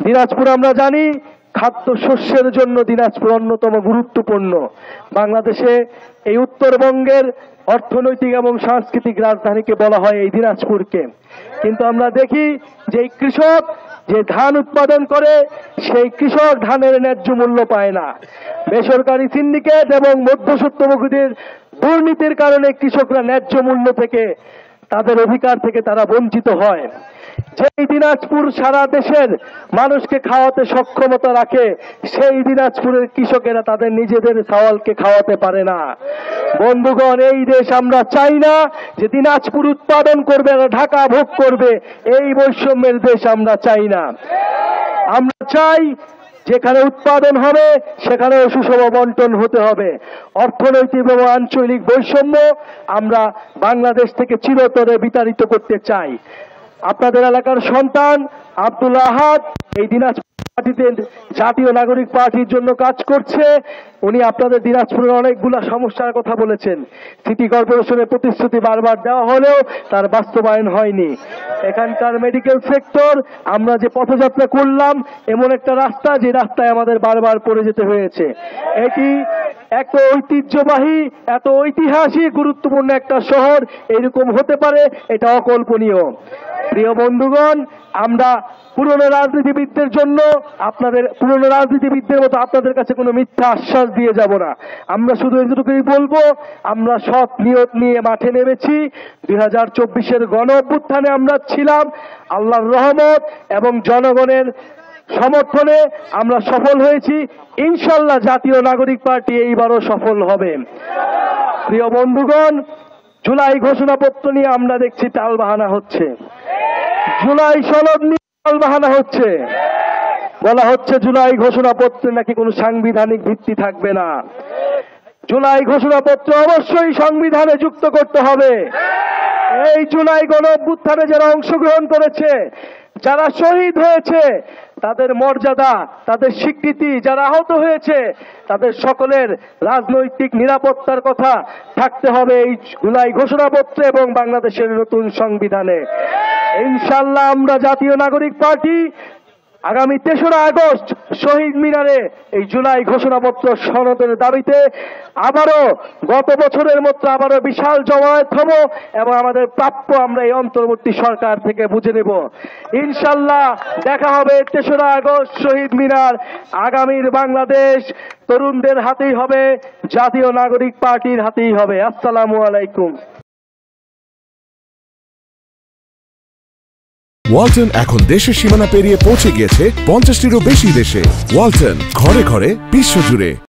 দিনাজপুর আমরা জানি খাদ্য শস্যের জন্য দিনাজপুর অন্যতম গুরুত্বপূর্ণ। বাংলাদেশে এই উত্তরবঙ্গের অর্থনৈতিক এবং সাংস্কৃতিক রাজধানীকে বলা হয় এই দিনাজপুরকে। কিন্তু আমরা দেখি যে কৃষক যে ধান উৎপাদন করে সেই কৃষক ধানের ন্যায্য মূল্য পায় না। বেসরকারি সিন্ডিকেট এবং মধ্যস্বত্বভোগীদের দুর্নীতির কারণে কৃষকরা ন্যায্য মূল্য থেকে তাদের অধিকার থেকে তারা বঞ্চিত হয়। যেই দিনাজপুর সারা দেশের মানুষকে খাওয়াতে সক্ষমতা রাখে সেই দিনাজপুরের কৃষকেরা তাদের নিজেদের চাউলকে খাওয়াতে পারে না। বন্ধুগণ, এই দেশ আমরা চাই না যে দিনাজপুর উৎপাদন করবে আর ঢাকা ভোগ করবে, এই বৈষম্যের দেশ আমরা চাই না। আমরা চাই যেখানে উৎপাদন হবে সেখানে সুষম বন্টন হতে হবে। অর্থনৈতিক এবং আঞ্চলিক বৈষম্য আমরা বাংলাদেশ থেকে চিরতরে বিতাড়িত করতে চাই। আপনাদের এলাকার সন্তান আব্দুল আহাদ এই দিনাজপুর পার্টিতে জাতীয় নাগরিক পার্টির জন্য কাজ করছে। উনি আপনাদের দিনাজপুরের অনেকগুলা সমস্যার কথা বলেছেন। সিটি কর্পোরেশনের প্রতিশ্রুতি বারবার দেওয়া হলেও তার বাস্তবায়ন হয়নি। এখানকার মেডিকেল সেক্টর, আমরা যে পথযাত্রা করলাম এমন একটা রাস্তা যে রাস্তায় আমাদের বারবার পড়ে যেতে হয়েছে। এটি এত ঐতিহ্যবাহী, এত ঐতিহাসিক গুরুত্বপূর্ণ একটা শহর এরকম হতে পারে, এটা অকল্পনীয়। প্রিয় বন্ধুগণ, আমরা পুরনো রাজনীতিবিদদের জন্য পুরনো রাজনীতিবিদদের মতো আপনাদের কাছে কোনো মিথ্যা আশ্বাস দিয়ে যাব না। আমরা শুধু এটুকুই বলবো, আমরা সৎ নিয়ত নিয়ে মাঠে নেমেছি। 2024-এর গণ অভ্যুত্থানে আমরা ছিলাম। আল্লাহর রহমত এবং জনগণের সমর্থনে আমরা সফল হয়েছি। ইনশাআল্লাহ জাতীয় নাগরিক পার্টি এইবারও সফল হবে। প্রিয় বন্ধুগণ, জুলাই ঘোষণাপত্র নিয়ে আমরা দেখছি টালবাহানা হচ্ছে। জুলাই সনদ নিয়ে টালবাহানা হচ্ছে। বলা হচ্ছে জুলাই ঘোষণাপত্রে নাকি কোনো সাংবিধানিক ভিত্তি থাকবে না। জুলাই ঘোষণাপত্র অবশ্যই সংবিধানে যুক্ত করতে হবে। এই জুলাই গণ অভ্যুত্থানে যারা অংশগ্রহণ করেছে, যারা শহীদ হয়েছে, তাদের মর্যাদা, তাদের স্বীকৃতি, যারা আহত হয়েছে তাদের সকলের রাজনৈতিক নিরাপত্তার কথা থাকতে হবে এই জুলাই ঘোষণাপত্রে এবং বাংলাদেশের নতুন সংবিধানে। ইনশাআল্লাহ আমরা জাতীয় নাগরিক পার্টি আগামী 3রা আগস্ট শহীদ মিনারে এই জুলাই ঘোষণাপত্র সনদের দাবিতে আবারও গত বছরের মতো আবারও বিশাল জমায়েত হব এবং আমাদের প্রাপ্য আমরা এই অন্তর্বর্তী সরকার থেকে বুঝে নেব। ইনশাআল্লাহ দেখা হবে 3রা আগস্ট শহীদ মিনার। আগামীর বাংলাদেশ তরুণদের হাতেই হবে, জাতীয় নাগরিক পার্টির হাতেই হবে। আসসালামু আলাইকুম। ওয়ালটন এখন দেশের সীমানা পেরিয়ে পৌঁছে গিয়েছে 50টিরও বেশি দেশে। ওয়ালটন, ঘরে ঘরে বিশ্বজুড়ে।